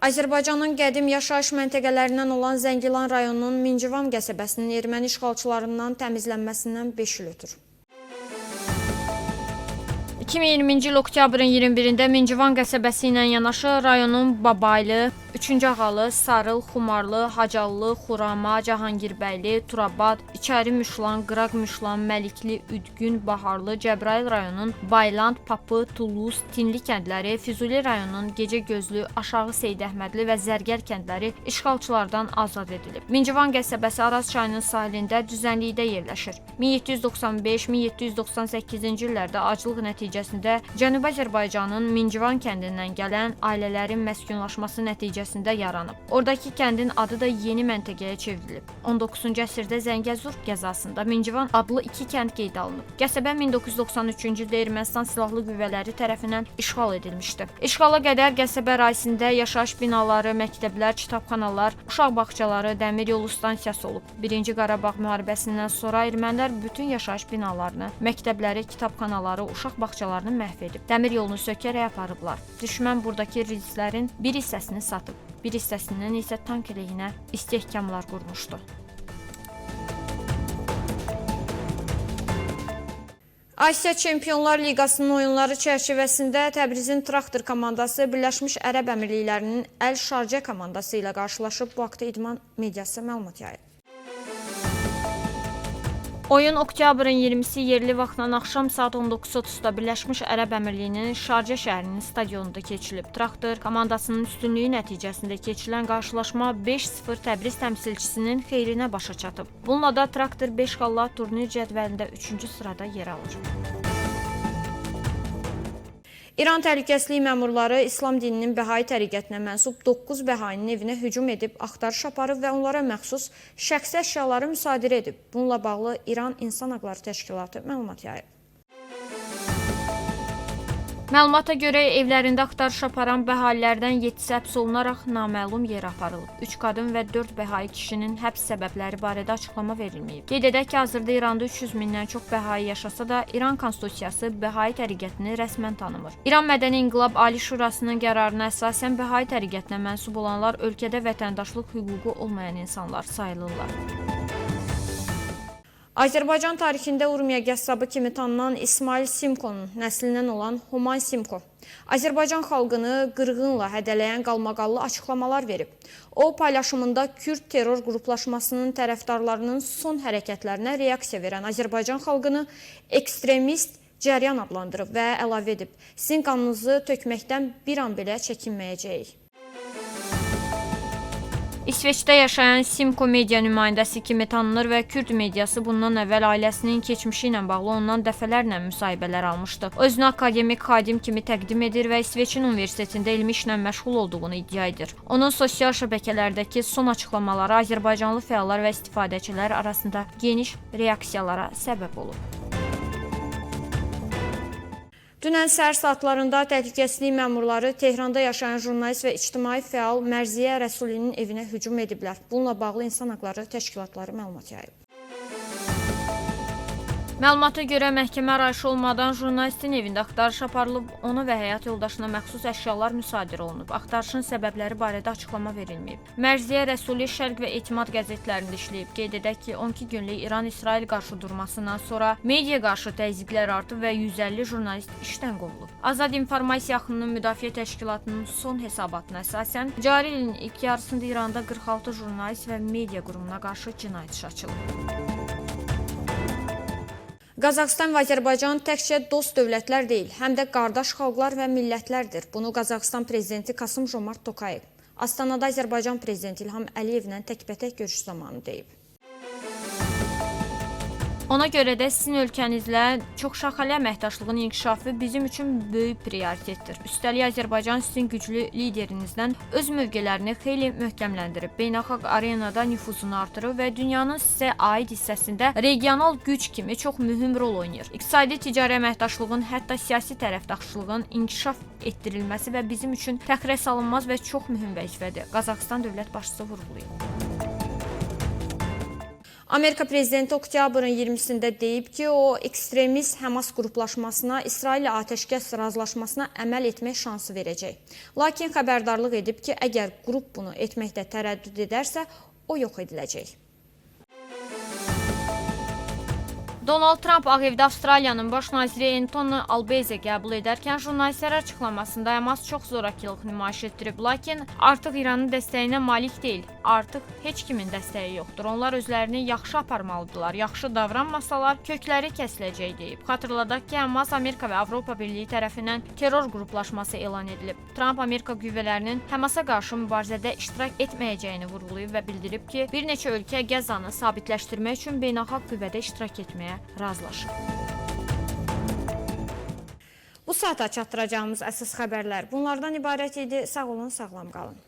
Azərbaycanın qədim yaşayış məntəqələrindən olan Zəngilan rayonunun Mincivan qəsəbəsinin erməni işğalçılarından təmizlənməsindən 5 il ötür. 2020-ci il oktyabrın 21-də Mincivan qəsəbəsi ilə yanaşı rayonun Babaylı, 3-cü Ağalı, Sarıl, Xumarlı, Hacallı, Xurama, Cahangirbəyli, Turabad, İçəri Müşlan, Qıraq Müşlan, Məlikli, Üdgün, Baharlı, Cəbrayıl rayonunun Bayland, Papı, Tuluz, Tinli kəndləri, Füzuli rayonunun Gecəgözlü, Aşağı Seydəhmədli və Zərgər kəndləri işğalçılardan azad edilib. Mincivan qəsəbəsi Araz çayının sahilində düzənlikdə yerləşir. 1795-1798-ci illərdə aclıq nəticəsində Cənubi Azərbaycanın Mincivan kəndindən gələn ailələrin məskunlaşması nəticəsində yaranıb. Oradakı kəndin adı da yeni məntəqəyə çevrilib. 19-cu əsrdə Zəngəzur qəzasında Mincivan adlı 2 kənd qeydə alınıb. Qəsəbə 1993-cü ildə Ermənistan silahlı qüvvələri tərəfindən işğal edilmişdi. İşğala qədər qəsəbə ərazisində yaşayış binaları, məktəblər, kitabxanalar, uşaq bağçaları, dəmir yolu stansiyası olub. 1-ci Qarabağ müharibəsindən sonra ermənilər bütün yaşayış binalarını, məktəbləri, kitabxanaları, uşaq bağçalarını məhv edib. Dəmir yolunu sökərək aparıblar. Düşmən buradakı rizlərin bir hissəsini satıb, bir hissəsindən isə tank əleyhinə istehkamlar qurmuşdu. Asiya Çempionlar Liqasının oyunları çərçivəsində Təbrizin Traktor komandası Birləşmiş Ərəb Əmirliklərinin Əl Şarcə komandası ilə qarşılaşıb. Bu haqda İdman mediası məlumat yayıb. Oyun oktyabrın 20-si yerli vaxtla axşam saat 19:30-da Birləşmiş Ərəb Əmirlikliyinin Şarcə şəhərinin stadionunda keçilib. Traktor komandasının üstünlüyü nəticəsində keçilən qarşılaşma 5-0 Təbriz təmsilçisinin xeyrinə başa çatıb. Bununla da Traktor 5 xalla turnir cədvəlində 3-cü sırada yer alır. İran təhlükəsizlik məmurları İslam dininin Bəhai təriqətinə mənsub 9 bəhainin evinə hücum edib, axtarış aparıb və onlara məxsus şəxsi əşyaları müsadirə edib. Bununla bağlı İran İnsan Haqları Təşkilatı məlumat yayıb. Məlumata görə evlərində axtarış aparan bəhailərdən 7-si həbs olunaraq naməlum yerə aparılıb. 3 qadın və 4 bəhai kişinin həbs səbəbləri barədə açıqlama verilməyib. Qeyd edək ki, hazırda İranda 300 mindən çox bəhai yaşasa da İran Konstitusiyası bəhai təriqətini rəsmən tanımır. İran Mədəni İnqilab Ali Şurasının qərarına əsasən bəhai təriqətinə mənsub olanlar ölkədə vətəndaşlıq hüququ olmayan insanlar sayılırlar. Azərbaycan tarixində Urmiya qəssabı kimi tanınan İsmail Simkonun nəslindən olan Human Simko, Azərbaycan xalqını qırğınla hədələyən qalmaqallı açıqlamalar verib. O, paylaşımında Kürd terror qruplaşmasının tərəfdarlarının son hərəkətlərinə reaksiya verən Azərbaycan xalqını ekstremist cəryan adlandırıb və əlavə edib. Sizin qanınızı tökməkdən bir an belə çəkinməyəcəyik. İsveçdə yaşayan Simko media nümayəndəsi kimi tanınır və Kürd mediası bundan əvvəl ailəsinin keçmişi ilə bağlı ondan dəfələrlə müsahibələr almışdı. Özünü akademik xadim kimi təqdim edir və İsveçin universitetində elmi işlə məşğul olduğunu iddia edir. Onun sosial şəbəkələrdəki son açıqlamaları azərbaycanlı fəallar və istifadəçilər arasında geniş reaksiyalara səbəb olub. Dünən səhər saatlarında təhlükəsizlik məmurları Tehranda yaşayan jurnalist və ictimai fəal Mərziyə Rəsulinin evinə hücum ediblər. Bununla bağlı İnsan Haqları Təşkilatları məlumat yayıb. Məlumata görə məhkəmə arayışı olmadan jurnalistin evində axtarış aparılıb, ona və həyat yoldaşına məxsus əşyalar müsadirə olunub. Axtarışın səbəbləri barədə açıqlama verilməyib. Mərziyə Rəsuli Şərq və Etimad qəzetlərində işləyib. Qeyd edək ki, 12 günlük İran-İsrail qarşıdurmasından sonra media qarşı təzyiqlər artıb və 150 jurnalist işdən qovulub. Azad İnformasiya Axınının Müdafiə Təşkilatının son hesabatına əsasən, cari ilin ilk yarısında İranda 46 jurnalist və media qurumuna qarşı cinayət işi açılıb. Qazaxıstan və Azərbaycan təkcə dost dövlətlər deyil, həm də qardaş xalqlar və millətlərdir. Bunu Qazaxıstan prezidenti Kasım-Jomart Tokayev Astanada Azərbaycan prezidenti İlham Əliyevlə təkbətək görüş zamanı deyib. Ona görə də sizin ölkənizlə çoxşaxəli əməkdaşlığın inkişafı bizim üçün böyük prioritetdir. Üstəlik Azərbaycan sizin güclü liderinizdən öz mövqelərini xeyli möhkəmləndirib, beynəlxalq arenada nüfuzunu artırıb və dünyanın sizə aid hissəsində regional güc kimi çox mühüm rol oynayır. İqtisadi-ticari əməkdaşlığın, hətta siyasi tərəfdaşlığın inkişaf etdirilməsi və bizim üçün təxirə salınmaz və çox mühüm vəzifədir. Qazaxıstan dövlət başçısı vurğulayıb. Amerika prezidenti oktyabrın 20-sində deyib ki, o ekstremist Həmas qruplaşmasına, İsraillə atəşkəs razılaşmasına əməl etmək şansı verəcək. Lakin xəbərdarlıq edib ki, əgər qrup bunu etməkdə tərəddüd edərsə, o yox ediləcək. Donald Trump Ağ Evdə Avstraliyanın baş naziri Anthony Albanese qəbul edərkən jurnalistlərə açıqlamasında Həmas çox zorakılıq nümayiş etdirib, lakin artıq İranın dəstəyinə malik deyil, artıq heç kimin dəstəyi yoxdur. Onlar özlərini yaxşı aparmalıdırlar, yaxşı davranmasalar kökləri kəsiləcək deyib. Xatırladaq ki, Həmas Amerika və Avropa Birliyi tərəfindən terror qruplaşması elan edilib. Trump Amerika qüvvələrinin Həmasa qarşı mübarizədə iştirak etməyəcəyini vurğulayıb və bildirib ki, bir neçə ölkə Qəzzanı sabitləşdirmək üçün beynəlxalq qüvvədə iştirak etməyə razılaşıb. Bu saata çatdıracağımız əsas xəbərlər bunlardan ibarət idi. Sağ olun, sağlam qalın.